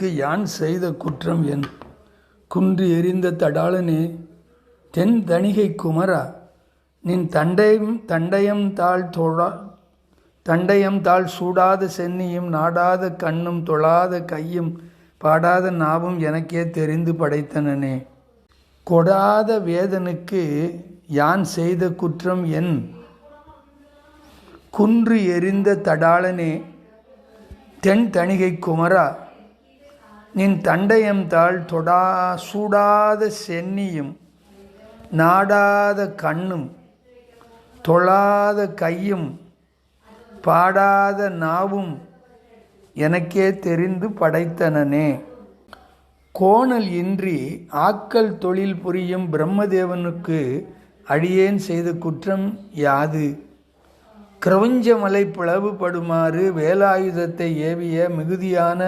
வேதனுக்கு யான் செய்த குற்றம் என்? குன்று எறிந்த தடாளனே, தென் தணிகை குமரா, நின் தண்டயம் தாழ் சூடாத சென்னியும் நாடாத கண்ணும் தொழாத கையும் பாடாத நாவும் எனக்கே தெரிந்து படைத்தனனே. கொடாத வேதனுக்கு யான் செய்த குற்றம் என்? குன்று எறிந்த தடாளனே, தென் தணிகை குமரா, நின் தண்டயம் தாழ் சூடாத சென்னியும் நாடாத கண்ணும் தொழாத கையும் பாடாத நாவும் எனக்கே தெரிந்து படைத்தனனே. கோணல் இன்றி ஆக்கல் தொழில் புரியும் பிரம்மதேவனுக்கு அடியேன் செய்த குற்றம் யாது? கிரவுஞ்சமலை பிளவுபடுமாறு வேலாயுதத்தை ஏவிய மிகுதியான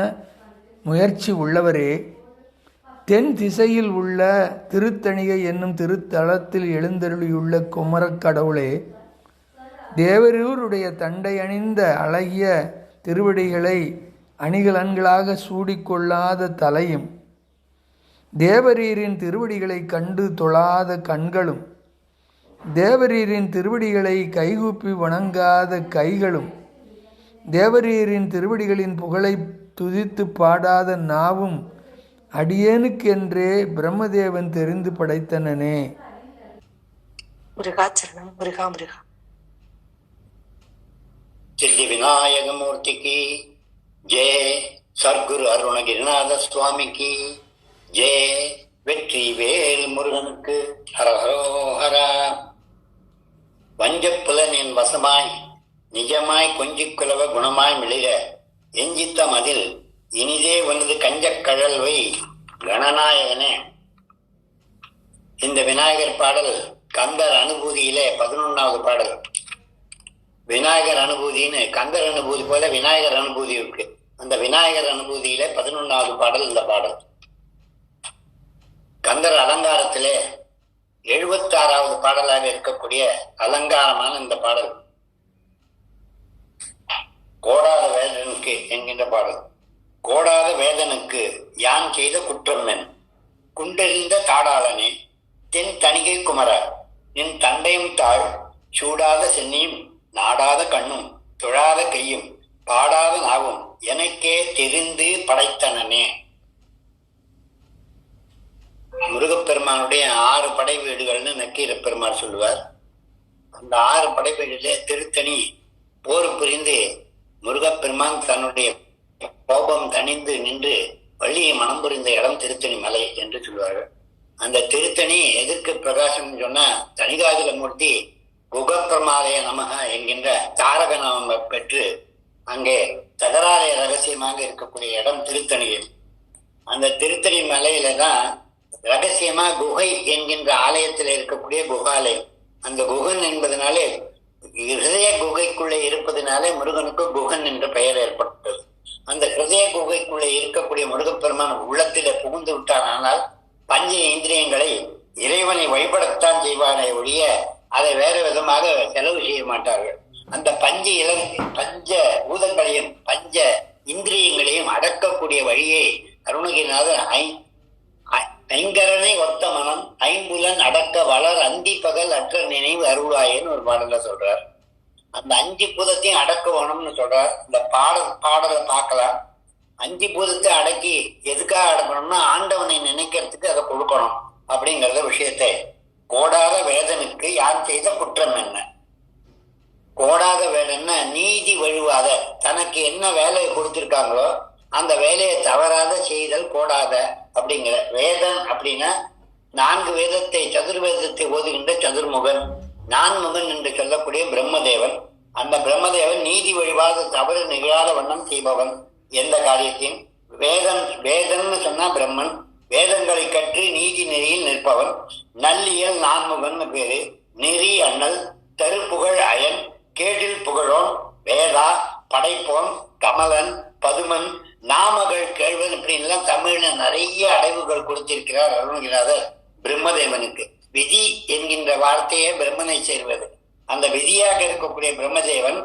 முயற்சி உள்ளவரே, தென் திசையில் உள்ள திருத்தணிகை என்னும் திருத்தலத்தில் எழுந்தருளியுள்ள குமரக் கடவுளே, தேவரூருடைய தண்டை அணிந்த அழகிய திருவடிகளை அணிகலன்களாக சூடிக்கொள்ளாத தலையும், தேவரீரின் திருவடிகளை கண்டு தொழாத கண்களும், தேவரீரின் திருவடிகளை கைகூப்பி வணங்காத கைகளும், தேவரீரின் திருவடிகளின் புகழை துதித்து பாடாத நாவும் அடியேனுக்கென்றே பிரம்மதேவன் தெரிந்து படைத்தனனே. முருகாச்சரணம். முருகா முருகா. சித்தி விநாயகமூர்த்திக்கு ஜெய, சர்க்குரு அருணகிரிநாத சுவாமிக்கு ஜெய, வெற்றி வேல் முருகனுக்கு ஹரஹரோஹரா. வஞ்சப்புலனின் வசமாய் நிஜமாய் கொஞ்சிக் குலவ குணமாய் மிளிர எஞ்சித்த மதில் இனிதே ஒன்று கஞ்சக் கழல்வை கணநாயகனே. இந்த விநாயகர் பாடல் கந்தர் அனுபூதியிலே 11வது பாடல். விநாயகர் அனுபூதின்னு கந்தர் அனுபூதி போல விநாயகர் அனுபூதி இருக்கு. அந்த விநாயகர் அனுபூதியில 11வது பாடல் இந்த பாடல். கந்தர் அலங்காரத்திலே 76வது பாடலாக இருக்கக்கூடிய அலங்காரமான இந்த பாடல் கோடாத வேதனுக்கு என்கின்ற பாடல். கோடாத வேதனுக்கு யான் செய்த குற்றம் என்? குண்டெறிந்த தாடாளனே, தென் தணிகை குமரா, நின் தண்டையும் தாழ் சூடாத சென்னியும் நாடாத கண்ணும் தொழாத கையும் பாடாத நாவும் எனக்கே தெரிந்து படைத்தனனே. முருகப்பெருமானுடைய 6 படை வீடுகள்னு நக்கீர பெருமாள் சொல்லுவார். அந்த 6 படை வீடுல திருத்தணி போர் புரிந்து முருகப்பெருமான் தன்னுடைய கோபம் தணிந்து நின்று வள்ளியை மனம் புரிந்த இடம் திருத்தணி மலை என்று சொல்வார்கள். அந்த திருத்தணி எதற்கு பிரகாசம் சொன்னா, தணிகாஜலமூர்த்தி குகப்பிரமாலய நமக என்கின்ற தாரக நாமம் பெற்று அங்கே தகராலய ரகசியமாக இருக்கக்கூடிய இடம் திருத்தணியில். அந்த திருத்தணி மலையில தான் ரகசியமா குகை என்கின்ற ஆலயத்தில் இருக்கக்கூடிய குகாலயம். அந்த குகன் என்பதனாலே ஹிருதய குகைக்குள்ளே இருப்பதனாலே முருகனுக்கு குகன் என்ற பெயர் ஏற்பட்டது. அந்த ஹிருதய குகைக்குள்ளே இருக்கக்கூடிய முருகப்பெருமான் உள்ளத்திலே புகுந்து விட்டானால் பஞ்ச இந்திரியங்களை இறைவனை வழிபடத்தான் செய்வானே ஒழிய அதை வேற விதமாக செலவு செய்ய மாட்டார்கள். அந்த பஞ்ச பூதங்களையும் பஞ்ச இந்திரியங்களையும் அடக்கக்கூடிய வழியை அருணகிரிநாதர் ஐங்கரனை ஒத்த மனம் ஐம்புலன் அடக்க வளர் அந்தி பகல் அற்ற நினைவு அருளாயன்னு ஒரு பாடல சொல்றார். அந்த 5 பூதத்தையும் அடக்க வேணும்னு சொல்றார். இந்த பாடலை பார்க்கலாம். 5 பூதத்தை அடக்கி எதுக்காக அடக்கணும்னா ஆண்டவனை நினைக்கிறதுக்கு அதை கொடுக்கணும் அப்படிங்கிறத விஷயத்தை. கோடாத வேதனுக்கு யான் செய்த குற்றம் என்ன? கோடாத வேதன்னா நீதி வழுவாத, தனக்கு என்ன வேலையை கொடுத்திருக்காங்களோ அந்த வேலையை தவறாத செய்தல் கோடாத அப்படிங்கிற. வேதன் அப்படின்னா 4 வேதத்தை சதுர்வேதத்தை ஓதுகின்ற சதுர்முகன், நான்முகன் என்று சொல்லக்கூடிய பிரம்மதேவன். அந்த பிரம்மதேவன் நீதி வழிவாத தவறு நிகழாத வண்ணம் செய்பவன் எந்த காரியத்தையும். வேதன்னு சொன்னா பிரம்மன், வேதங்களை கற்று நீதி நெறியில் நிற்பவன். நல்லியல் நான்முகன் பேரு. நெறி அண்ணல், தருப்புகழ் அயன், கேடில் புகழோன், வேதா, படைப்போன், கமலன், பதுமன், நாமகள் கேள்வன், இப்படின்லாம் தமிழ்ல நிறைய அடைவுகள் கொடுத்திருக்கிறார் அருணகிரிநாதர் பிரம்மதேவனுக்கு. விதி என்கின்ற வார்த்தையே பிரம்மனை சேர்வது. அந்த விதியாக இருக்கக்கூடிய பிரம்மதேவன்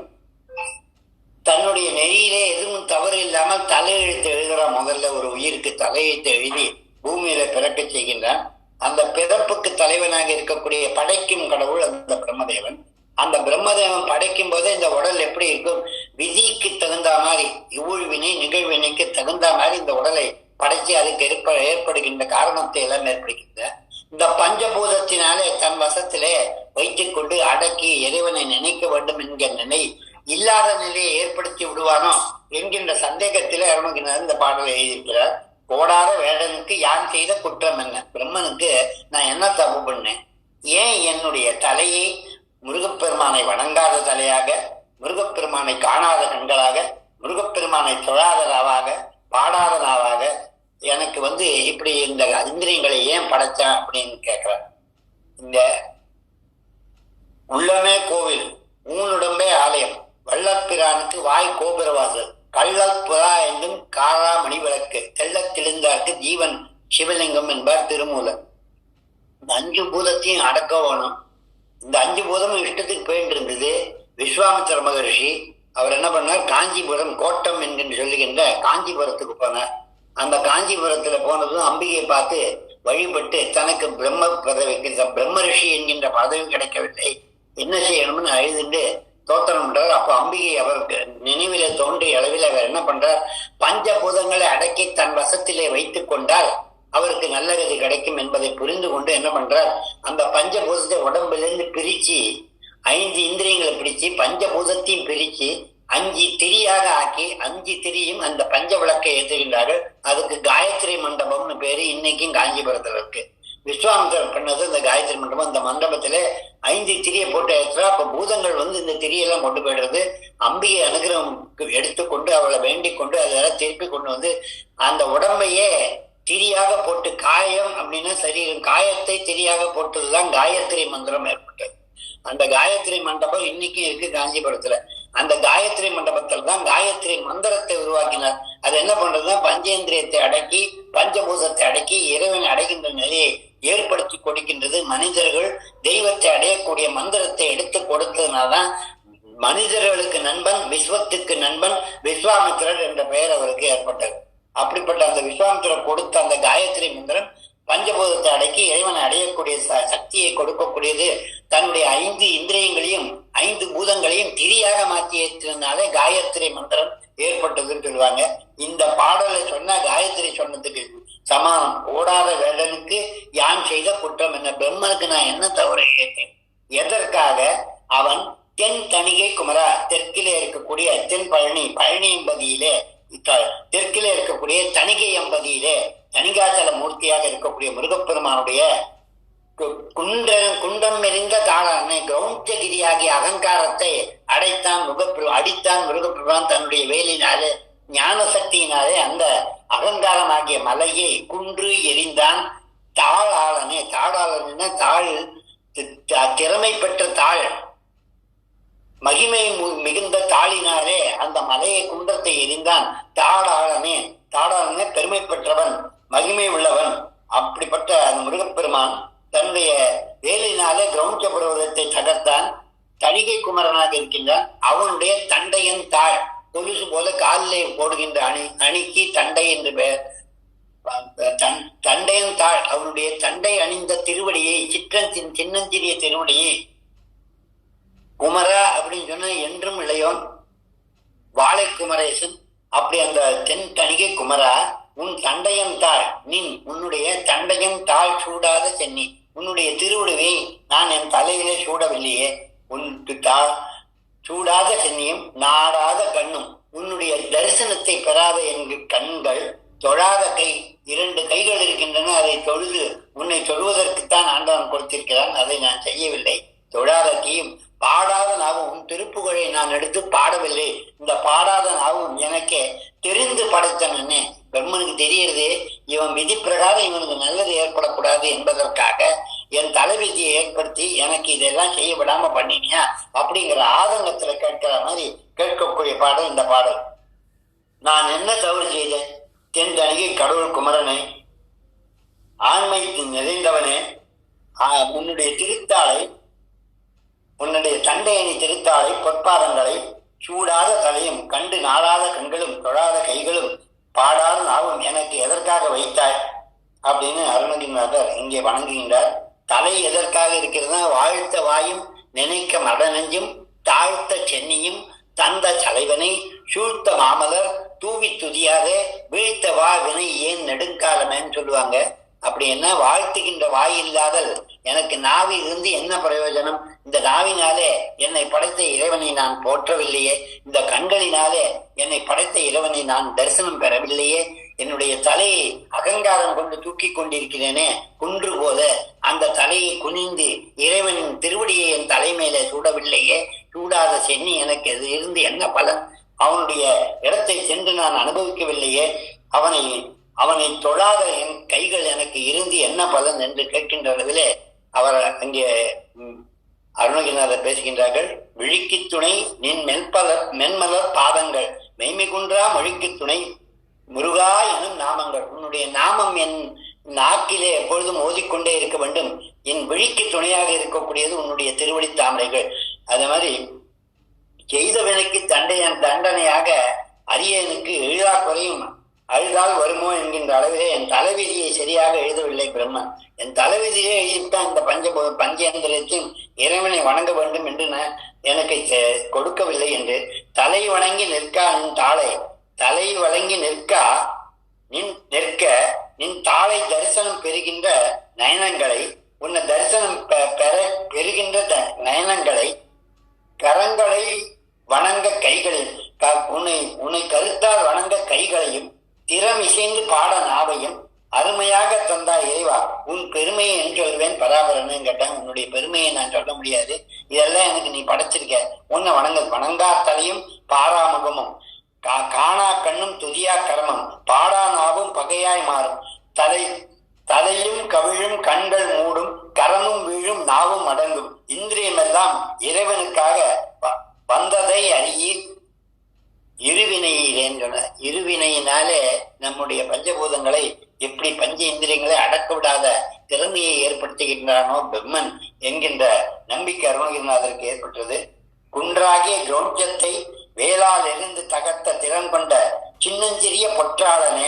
தன்னுடைய நெறியிலே எதுவும் தவறு இல்லாமல் தலையெழுத்து எழுதுறான். முதல்ல ஒரு உயிருக்கு தலையெழுத்து எழுதி பூமியில பிறக்க செய்கின்றான். அந்த பிறப்புக்கு தலைவனாக இருக்கக்கூடிய படைக்கும் கடவுள் அந்த பிரம்மதேவன். அந்த பிரம்மதேவன் படைக்கும் போதே இந்த உடல் எப்படி இருக்கும், விதிக்கு தகுந்த மாதிரி, இவ்வுழ்வினை நிகழ்வினைக்கு தகுந்த மாதிரி இந்த உடலை படைச்சு அதுக்கு ஏற்படுகின்ற காரணத்தை எல்லாம் ஏற்படுகின்ற இந்த பஞ்சபூதத்தினாலே தன் வசத்திலே வைத்துக் கொண்டு அடக்கி இறைவனை நினைக்க வேண்டும் என்கிற நிலை இல்லாத நிலையை ஏற்படுத்தி விடுவானோ என்கின்ற சந்தேகத்திலே அருணகிரிநாதர் இந்த பாடலை எழுதியிருக்கிறார். போடாத வேடனுக்கு யான் செய்த குற்றம் என்ன, பிரம்மனுக்கு நான் என்ன தப்பு பண்ணேன், ஏன் என்னுடைய தலையை முருகப்பெருமானை வணங்காத தலையாக, முருகப்பெருமானை காணாத கண்களாக, முருகப்பெருமானை தொழாத நாவாக, பாடாத நாவாக எனக்கு இப்படி இந்த இந்திரியங்களை ஏன் படைச்சான் அப்படின்னு கேட்கிறார். இந்த உள்ளமே கோவில், ஊனுடம்பே ஆலயம், வல்லப்பிரானுக்கு வாய் கோபுரவாசல், கள்ளல் புறா என்றும் காரா மணிவிளக்கு, தெள்ளத் தெளிந்தார்க்கு ஜீவன் சிவலிங்கம் என்பார் திருமூலர். இந்த 5 பூதத்தையும் அடக்க வேணும். இந்த 5 பூதமும் இஷ்டத்துக்கு போயிட்டு இருந்தது. விஸ்வாமித்திர மகரிஷி அவர் என்ன பண்ணார், காஞ்சிபுரம் கோட்டம் என்கின்ற சொல்லுகின்ற காஞ்சிபுரத்துக்கு போனார். அந்த காஞ்சிபுரத்துல போனதும் அம்பிகையை பார்த்து வழிபட்டு தனக்கு பிரம்ம பதவிக்கு பிரம்ம ரிஷி என்கின்ற பதவி கிடைக்கவில்லை, என்ன செய்யணும்னு அழுதுண்டு தோத்திரம் பண்றார். அப்ப அம்பிகை அவருக்கு நினைவிலே தோன்றிய அளவில் அவர் என்ன பண்றார், பஞ்சபூதங்களை அடக்கி தன் வசத்திலே வைத்துக் கொண்டால் அவருக்கு நல்ல கதி கிடைக்கும் என்பதை புரிந்து கொண்டு என்ன பண்றார், அந்த பஞ்சபூதத்தை உடம்பிலிருந்து பிரிச்சு 5 இந்திரியங்களை பிரிச்சு பஞ்சபூதத்தையும் பிரிச்சு 5 திரியாக ஆக்கி 5 திரியும் அந்த பஞ்ச விளக்கை ஏற்றுகின்றார்கள். அதுக்கு காயத்ரி மண்டபம்னு பேரு இன்னைக்கும் காஞ்சிபுரத்துல இருக்கு. விஸ்வாமித்திரர் பண்ணது அந்த காயத்ரி மண்டபம். அந்த மண்டபத்துல 5 திரியை போட்டு ஏற்றுறா. அப்ப பூதங்கள் இந்த திரியெல்லாம் கொண்டு போயிடுறது. அம்பிகை அனுகிரகம் எடுத்துக்கொண்டு அவளை வேண்டிக் கொண்டு அதெல்லாம் திருப்பி கொண்டு அந்த உடம்பையே திரியாக போட்டு, காயம் அப்படின்னா சரீரம், காயத்தை திரியாக போட்டதுதான் காயத்ரி மந்திரம் ஏற்பட்டது. அந்த காயத்ரி மண்டபம் இன்னைக்கும் இருக்கு காஞ்சிபுரத்துல. அந்த காயத்ரி மண்டபத்தில் தான் காயத்ரி மந்திரத்தை உருவாக்கினார். அது என்ன பண்றதுன்னா பஞ்சேந்திரியத்தை அடக்கி பஞ்சபூதத்தை அடக்கி இறைவனை அடைகின்ற நிலையை ஏற்படுத்தி கொடுக்கின்றது. மனிதர்கள் தெய்வத்தை அடையக்கூடிய மந்திரத்தை எடுத்து கொடுத்ததுனால்தான் மனிதர்களுக்கு நண்பன், விஸ்வத்துக்கு நண்பன் விஸ்வாமித்திரர் என்ற பெயர் அவருக்கு ஏற்பட்டது. அப்படிப்பட்ட அந்த விஸ்வாமித்திரர் கொடுத்த அந்த காயத்ரி மந்திரம் பஞ்சபூதத்தை அடக்கி இறைவனை அடையக்கூடிய சக்தியை கொடுக்கக்கூடியது. தன்னுடைய 5 இந்திரியங்களையும் 5 பூதங்களையும் திரியாக மாற்றி ஏற்றினாலே காயத்ரி மந்திரம் ஏற்பட்டதுன்னு சொல்லுவாங்க. இந்த பாடலை சொன்ன காயத்ரி சொன்னதுக்கு சமானம். ஓடாத வேடனுக்கு யான் செய்த குற்றம் என்ன, பிரம்மனுக்கு நான் என்ன தவறு கேட்டேன், எதற்காக அவன் தென் தணிகை குமரா, தெற்கிலே இருக்கக்கூடிய தென் பழனி, பழனி என்பதியிலே தெற்கிலே இருக்கக்கூடிய தணிகை என்பதியிலே தணிகாச்சல மூர்த்தியாக இருக்கக்கூடிய முருகப்பெருமானுடைய குண்டம் எறிந்த தாளான கௌஞ்சகிரியாகிய அகங்காரத்தை அடித்தான் முருகப்பெருமான் தன்னுடைய வேலினாலே, ஞான சக்தியினாலே அந்த அகங்காரமாகிய மலையை குன்று எறிந்தான். தாளாளனே, தாளாளன தாள், திறமை பெற்ற தாள், மகிமை மிகுந்த தாளினாலே அந்த மலையை குன்றத்தை எரிந்தான். தாளாளனே, தாளாளனே பெருமை பெற்றவன், மகிமை உள்ளவன். அப்படிப்பட்ட அந்த முருகப்பெருமான் தன்னுடைய வேலினாலே கிரௌஞ்ச பர்வதத்தை தகர்த்தான். தணிகை குமரனாக இருக்கின்றான். அவனுடைய தண்டையன் தாள், கொலுசு போல காலிலே போடுகின்ற அணிக்கு தண்டை என்று பெயர். தண்டையன் தாள், அவனுடைய தண்டை அணிந்த திருவடியை, சின்னஞ்சிறிய திருவடியை, குமரா அப்படின்னு சொன்ன என்றும் இளையோன், வாழை குமரேசன். அப்படி அந்த தென் தணிகை குமரா, உன் தண்டையன் தாள், உன்னுடைய தண்டையன் தாள் சூடாத சென்னி, உன்னுடைய திருவுடுவை நான் என் தலையிலே சூடவில்லையே, உன் சூடாத சென்னியும் நாடாத கண்ணும், உன்னுடைய தரிசனத்தை பெறாத என் கண்கள், தொழாத கை, 2 கைகள் இருக்கின்றன, அதை தொழுது உன்னை தொழுவதற்குத்தான் ஆண்டவன் கொடுத்திருக்கிறான், அதை நான் செய்யவில்லை. தொழாத கையும் பாடாத நாவும், உன் திருப்புகழை நான் எடுத்து பாடவில்லை, இந்த பாடாத நாவும் எனக்கு தெரிந்து படைத்தனே. பிரம்மனுக்கு தெரியறது இவன் விதி பிரகாரம் இவனுக்கு நல்லது ஏற்படக்கூடாது என்பதற்காக என் தலைவிதியை ஏற்படுத்தி எனக்கு இதெல்லாம் செய்ய விடாம பண்ணினியா அப்படிங்கிற ஆதங்கத்துல கேட்கிற மாதிரி கேட்கக்கூடிய பாடல் இந்த பாடல். நான் என்ன தவறு செய்தேன், தென் தணிகை கடவுள் குமரனே, ஆண்மை நிறைந்தவனே, உன்னுடைய திருத்தாளை, உன்னுடைய தண்டையணி திருத்தாளை, பொற்பாதங்களை சூடாத தலையும் கண்டு நாடாத கண்களும் தொழாத கைகளும் பாடாத நாவும் எனக்கு எதற்காக வைத்தாய் அப்படின்னு அருணகிரிநாதர் இங்கே வணங்குகின்றார். தலை எதற்காக இருக்கிறதுனா, வாழ்த்த வாயும் நினைக்க மடநெஞ்சும் தாழ்த்த சென்னியும் தந்த தலைவனை சூழ்த்த மாமலர் தூவி துதியாத வீழ்த்த வா வினை ஏன் நெடுங்காலமேன்னு சொல்லுவாங்க. அப்படி என்ன, வாழ்த்துகின்ற வாய் இல்லாதல் எனக்கு நாவி இருந்து என்ன பிரயோஜனம்? இந்த நாவினாலே என்னை படைத்த இறைவனை நான் போற்றவில்லையே, இந்த கண்களினாலே என்னை படைத்த இறைவனை நான் தரிசனம் பெறவில்லையே, என்னுடைய தலையை அகங்காரம் கொண்டு தூக்கி கொண்டிருக்கிறேனே குன்று போல, அந்த தலையை குனிந்து இறைவனின் திருவடியை என் தலைமையில சூடவில்லையே, சூடாத சென்னி எனக்கு அது இருந்து என்ன பலன்? அவனுடைய இடத்தை சென்று நான் அனுபவிக்கவில்லையே, அவனை தொழாத என் கைகள் எனக்கு இருந்து என்ன பலன் என்று கேட்கின்ற அளவிலே அவர் அங்கே அருணகிரிநாதர் பேசுகின்றார்கள். விழிக்கு துணை நின் மென்மலர் பாதங்கள் மெய்மை குன்றா மொழிக்கு துணை முருகா எனும் நாமங்கள். உன்னுடைய நாமம் என் நாக்கிலே எப்பொழுதும் ஓதிக்கொண்டே இருக்க வேண்டும். என் விழிக்கு துணையாக இருக்கக்கூடியது உன்னுடைய திருவடி தாமரைகள். அதே மாதிரி செய்த வினைக்கு தண்டனையாக அரியனுக்கு எழுதா குறையும் அழுதால் வருமோ என்கின்ற அளவிலே என் தலைவிதியை சரியாக எழுதவில்லை பிரம்மன். என் தலைவிதியை எழுதித்தான் இந்த பஞ்சேந்திரத்தையும் இறைவனை வணங்க வேண்டும் என்று எனக்கு கொடுக்கவில்லை என்று தலை வணங்கி நிற்கா நின் தாளை, தலை வழங்கி நிற்க நின் தாளை தரிசனம் பெறுகின்ற நயனங்களை, உன்னை தரிசனம் பெறுகின்ற நயனங்களை, கரங்களை வணங்க கைகளில் உன்னை கருத்தால் வணங்க கைகளையும் திறமிசைந்து பாட நாவையும் அருமையாக தந்தா இறைவா உன் பெருமையை என்று சொல்வேன் பராபரன்னு கேட்டாங்க. உன்னுடைய பெருமையை நான் சொல்ல முடியாது, இதெல்லாம் எனக்கு நீ படைச்சிருக்க. உன்னை வணங்கா தலையும் பாராமுகமும் காணா கண்ணும் துதியா கரமும் பாடா நாவும் பகையாய் மாறும். தலையும் கவிழும் கண்கள் மூடும் கரமும் வீழும் நாவும் அடங்கும். இந்திரியமெல்லாம் இறைவனுக்காக வந்ததை அறியீர் இருவினையிலேன்னு சொன்ன. இருவினையினாலே நம்முடைய பஞ்சபூதங்களை எப்படி பஞ்ச இந்திரியங்களை அடக்க விடாத திறமையை ஏற்படுத்துகின்றானோ பிரம்மன் என்கின்ற நம்பிக்கை அருணகிரிநாதருக்கு ஏற்பட்டது. குன்றாகிய கிரௌஞ்சத்தை வேளால் இருந்து தகர்த்த திறன் கொண்ட சின்னஞ்சிறிய பொற்றாளனே,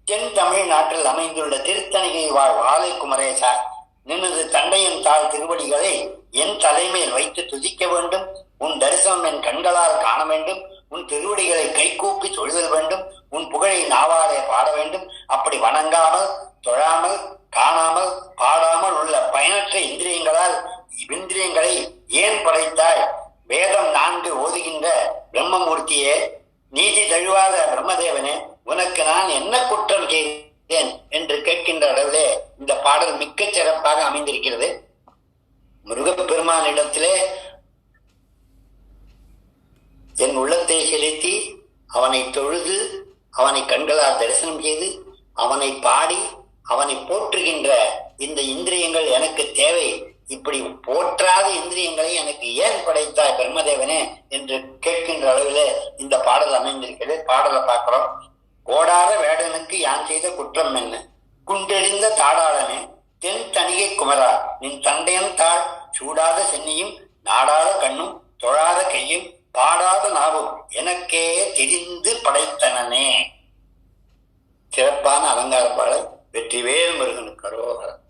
தென் தமிழ்நாட்டில் அமைந்துள்ள திருத்தணிகை வாழ் வாழை குமரேசா, நினது தண்டையின் தாழ் திருவடிகளை என் தலைமையில் வைத்து துதிக்க வேண்டும். உன் தரிசனம் என் கண்களால் காண வேண்டும். உன் திருவடிகளை கைகூப்பி தொழுதல் வேண்டும். உன் புகழை நாவாலே பாட வேண்டும். அப்படி வணங்காமல் தொழாமல் காணாமல் பாடாமல் உள்ள பயனற்ற இந்திரியங்களை ஏன் படைத்தாய்? வேதம் 4 ஓதுகின்ற பிரம்மமூர்த்தியே, நீதி தழுவாத பிரம்மதேவனே, உனக்கு நான் என்ன குற்றம் செய்தேன் என்று கேட்கின்ற அளவிலே இந்த பாடல் மிக்க சிறப்பாக அமைந்திருக்கிறது. முருகப்பெருமானிடத்திலே என் உள்ளத்தை செலுத்தி அவனை தொழுது அவனை கண்களால் தரிசனம் செய்து அவனை பாடி அவனை போற்றுகின்ற இந்த இந்திரியங்கள் எனக்கு தேவை. இப்படி போற்றாத இந்திரியங்களை எனக்கு ஏன் படைத்தாய் பிரம்மதேவனே என்று கேட்கின்ற அளவில் இந்த பாடல் அமைந்திருக்கிறது. பாடலை பார்க்கிறோம். கோடாத வேடனுக்கு யான் செய்த குற்றம் என்ன? குன்றெறிந்த தாடாளனே, தென் தணிகை குமரா, நின் தண்டையன் தாழ் சூடாத சென்னியும் நாடாத கண்ணும் தொழாத கையும் பாடாத நாவும் எனக்கே தெரிந்து படைத்தனனே. சிறப்பான அலங்கார பாடல். வெற்றிவேல் முருகனுக்கு அரோகரம்.